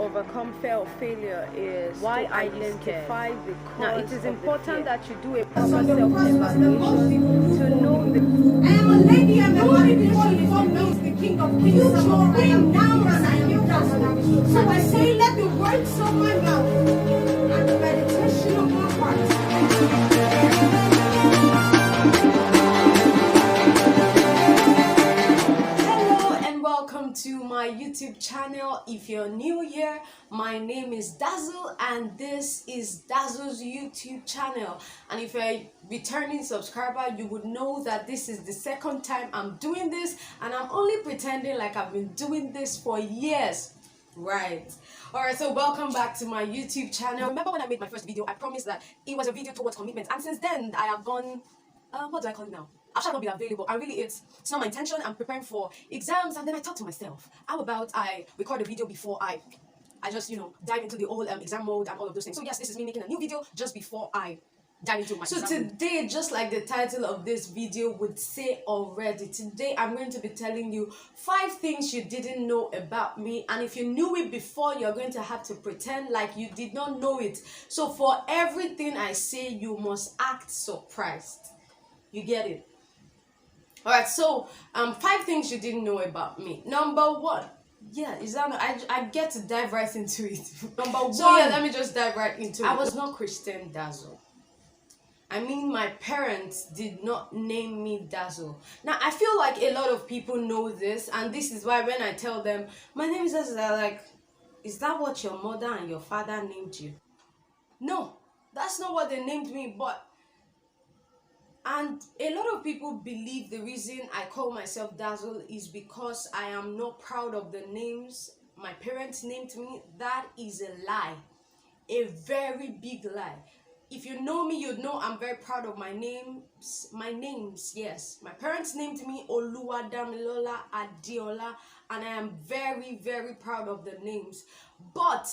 overcome fear of failure is why I identify the cause. Now, it is important that you do a proper self-evaluation to know the. I am a lady and my body before knows the King of Kings. I am down and I am dazzled. So I say, let the words of my mouth and the meditation of my heart. To my YouTube channel. If you're new here, my name is Dazzle and this is Dazzle's YouTube channel. And if you're a returning subscriber, you would know that this is the second time I'm doing this, and I'm only pretending like I've been doing this for years. Right. Alright, so welcome back to my YouTube channel. Remember when I made my first video, I promised that it was a video towards commitment, and since then I have gone what do I call it now? I shall not be available, and really it's not my intention. I'm preparing for exams, and then I thought to myself, how about I record a video before I just, dive into the whole exam mode and all of those things. So yes, this is me making a new video just before I dive into my exam mode. Today, just like the title of this video would say already, today I'm going to be telling you 5 things you didn't know about me, and if you knew it before, you're going to have to pretend like you did not know it. So for everything I say, you must act surprised. You get it? Alright, so 5 things you didn't know about me. Number 1. Yeah, is that I get to dive right into it. Number 1. So yeah, let me just dive right into it. I was not Christian Dazzle. I mean, my parents did not name me Dazzle. Now, I feel like a lot of people know this, and this is why when I tell them, my name is Dazzle, they're like, is that what your mother and your father named you? No, that's not what they named me, and a lot of people believe the reason I call myself Dazzle is because I am not proud of the names my parents named me. That is a lie. A very big lie. If you know me, you'd know I'm very proud of my names. My names, yes. My parents named me Oluwadamilola Adeola, and I am very, very proud of the names. But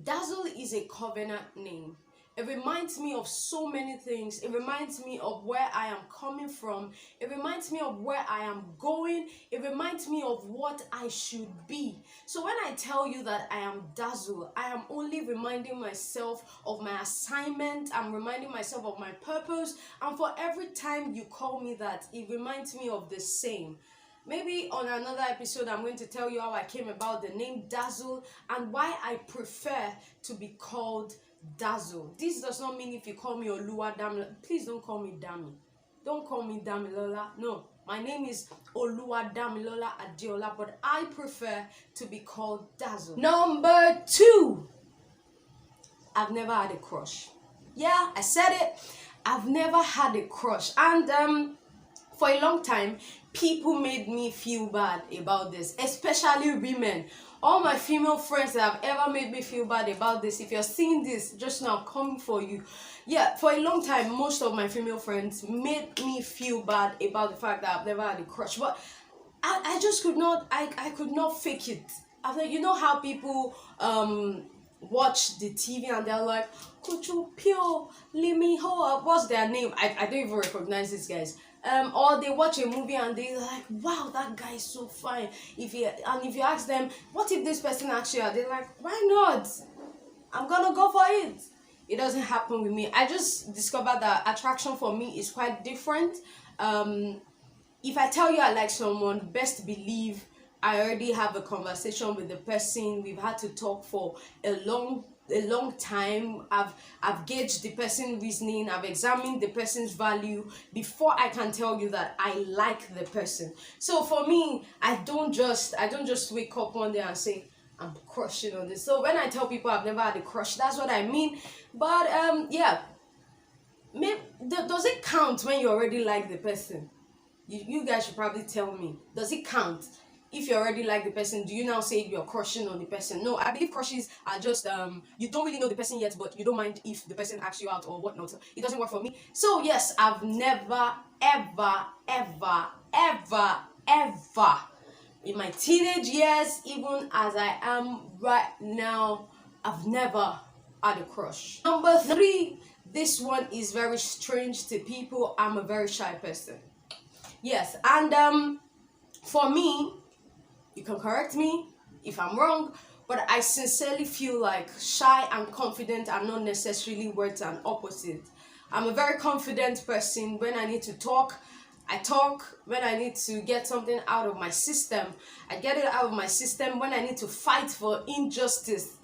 Dazzle is a covenant name. It reminds me of so many things. It reminds me of where I am coming from. It reminds me of where I am going. It reminds me of what I should be. So when I tell you that I am Dazzle, I am only reminding myself of my assignment. I'm reminding myself of my purpose. And for every time you call me that, it reminds me of the same. Maybe on another episode, I'm going to tell you how I came about the name Dazzle and why I prefer to be called Dazzle. This does not mean if you call me Oluwadamilola, please don't call me Dami. Don't call me Damilola. No, my name is Oluwadamilola Adeola, but I prefer to be called Dazzle. Number 2, I've never had a crush. Yeah, I said it. I've never had a crush, and for a long time, people made me feel bad about this, especially women. All my female friends that have ever made me feel bad about this, if you're seeing this just now, I'm coming for you. Yeah, for a long time, most of my female friends made me feel bad about the fact that I've never had a crush. But I just could not, I could not fake it. You know how people watch the TV and they're like, Kuchu Pio, Limiho, what's their name? I don't even recognize these guys. Or they watch a movie and they're like, wow, that guy is so fine. If you ask them, what if this person actually are, they're like, why not? I'm gonna go for it. It doesn't happen with me. I just discovered that attraction for me is quite different. If I tell you I like someone, best believe I already have a conversation with the person. We've had to talk for a long time. I've gauged the person's reasoning. I've examined the person's value before I can tell you that I like the person. So for me, I don't just wake up one day and say I'm crushing on this. So when I tell people I've never had a crush, that's what I mean. But yeah, does it count when you already like the person? You guys should probably tell me. Does it count? If you already like the person, do you now say you're crushing on the person? No, I believe crushes are just, you don't really know the person yet, but you don't mind if the person asks you out or whatnot. So it doesn't work for me. So yes, I've never, ever, ever, ever, ever, in my teenage years, even as I am right now, I've never had a crush. Number 3, this one is very strange to people. I'm a very shy person. Yes, and for me, you can correct me if I'm wrong, But I sincerely feel like shy and confident are not necessarily words and opposite. I'm a very confident person. When I need to talk, I talk. When I need to get something out of my system, I get it out of my system. When I need to fight for injustice,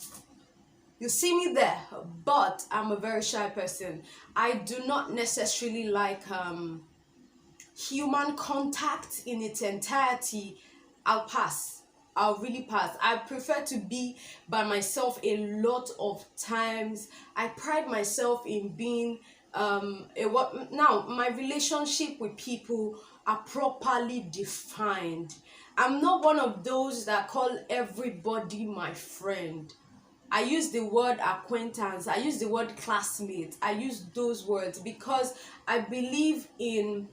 you see me there. But I'm a very shy person. I do not necessarily like human contact in its entirety. I'll pass. I'll really pass. I prefer to be by myself a lot of times. I pride myself in being now my relationship with people are properly defined. I'm not one of those that call everybody my friend. I use the word acquaintance, I use the word classmate, I use those words because I believe in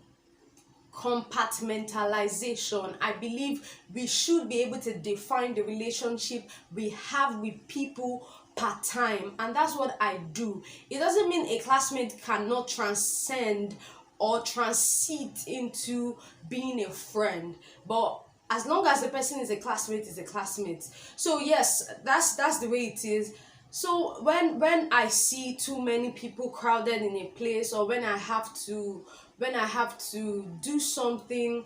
compartmentalization. I believe we should be able to define the relationship we have with people part time, and that's what I do. It doesn't mean a classmate cannot transcend or transit into being a friend, but as long as the person is a classmate, is a classmate. So yes, that's the way it is. So when I see too many people crowded in a place, or when I have to do something,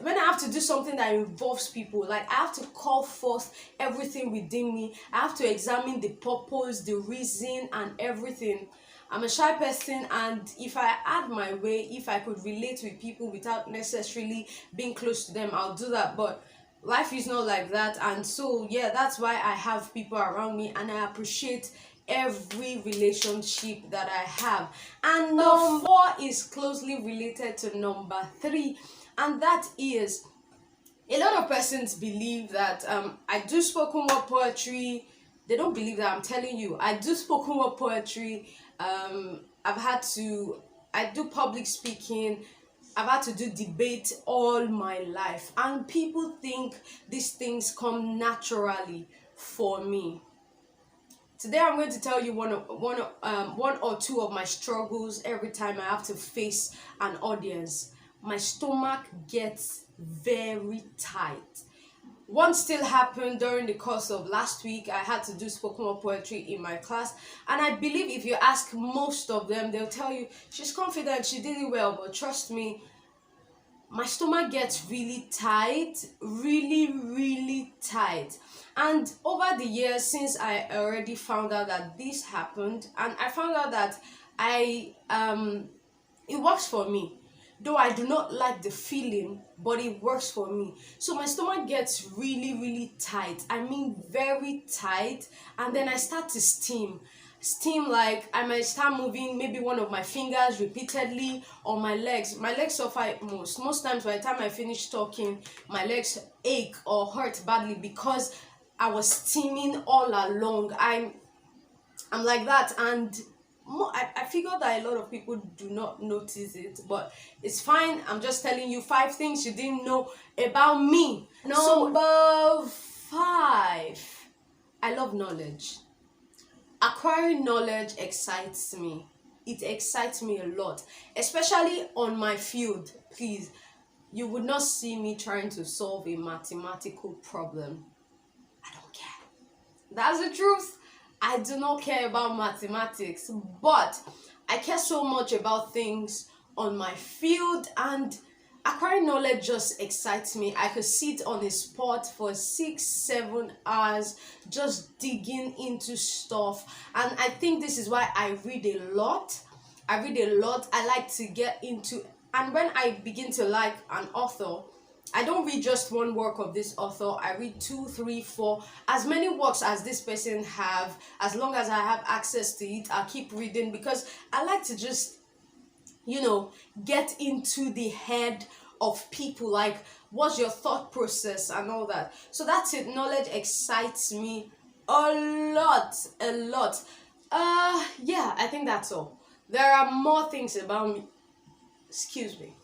when I have to do something that involves people, like I have to call forth everything within me. I have to examine the purpose, the reason, and everything. I'm a shy person, and if I had my way, if I could relate with people without necessarily being close to them, I'll do that. But life is not like that, and so yeah, that's why I have people around me, and I appreciate every relationship that I have. And number 4 is closely related to number 3, and that is, a lot of persons believe that I do spoken word poetry. They don't believe that. I'm telling you, I do spoken word poetry. I do public speaking. I've had to do debate all my life, and people think these things come naturally for me. Today I'm going to tell you one or two of my struggles every time I have to face an audience. My stomach gets very tight. One still happened during the course of last week. I had to do spoken word poetry in my class, and I believe if you ask most of them, they'll tell you she's confident, she did it well, but trust me, my stomach gets really tight, really tight. And over the years, since I already found out that this happened, and I found out that it works for me. Though I do not like the feeling, but it works for me. So my stomach gets really tight. I mean very tight. And then I start to steam. Like I might start moving maybe one of my fingers repeatedly, or my legs. My legs suffer most times. By the time I finish talking, my legs ache or hurt badly because I was steaming all along. I'm like that, and I figure that a lot of people do not notice it, but it's fine. I'm just telling you 5 things you didn't know about me. Number 5, I love knowledge. Acquiring knowledge excites me. It excites me a lot, especially on my field. Please, you would not see me trying to solve a mathematical problem. I don't care. That's the truth. I do not care about mathematics, but I care so much about things on my field, and acquiring knowledge just excites me. I could sit on a spot for 6-7 hours just digging into stuff, and I think this is why I read a lot. I like to get into, and when I begin to like an author, I don't read just one work of this author. I read 2, 3, 4, as many works as this person have. As long as I have access to it, I'll keep reading, because I like to just, get into the head of people, like what's your thought process and all that. So that's it. Knowledge excites me a lot. Yeah, I think that's all. There are more things about me. Excuse me.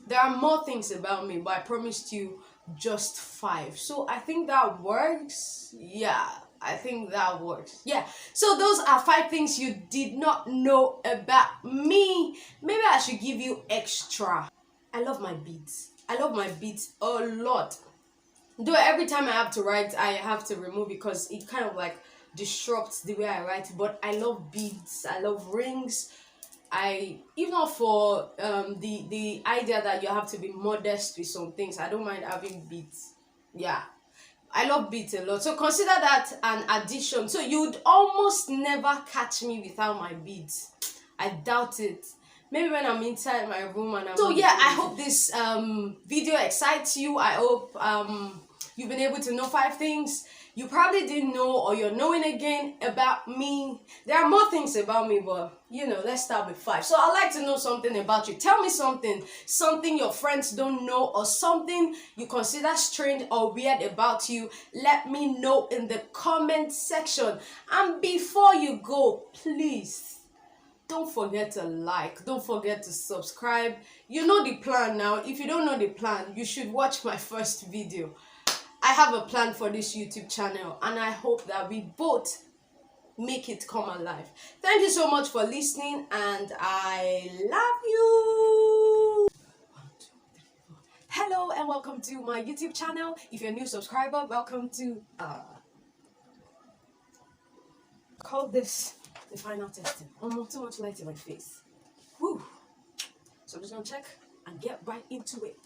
There are more things about me, but I promised you just 5. So I think that works. Yeah, I think that works. Yeah, so those are 5 things you did not know about me. Maybe I should give you extra. I love my beats. I love my beats a lot. Though every time I have to write, I have to remove because it kind of like disrupts the way I write. But I love beads, I love rings. I, even for the idea that you have to be modest with some things, I don't mind having beads. Yeah, I love beads a lot. So consider that an addition. So you'd almost never catch me without my beads. I doubt it. Maybe when I'm inside my room and I'm... So yeah, I hope this video excites you. I hope you've been able to know 5 things you probably didn't know, or you're knowing again about me. There are more things about me, but you know, let's start with 5. So I'd like to know something about you. Tell me something your friends don't know, or something you consider strange or weird about you. Let me know in the comment section. And before you go, please don't forget to like, don't forget to subscribe. You know the plan now. If you don't know the plan, you should watch my first video. I have a plan for this YouTube channel, and I hope that we both make it come alive. Thank you so much for listening, and I love you. 1, 2, 3, 4. Hello and welcome to my YouTube channel. If you're a new subscriber, welcome to call this the final testing. Not too much light in my face. Whew. So I'm just gonna check and get right into it.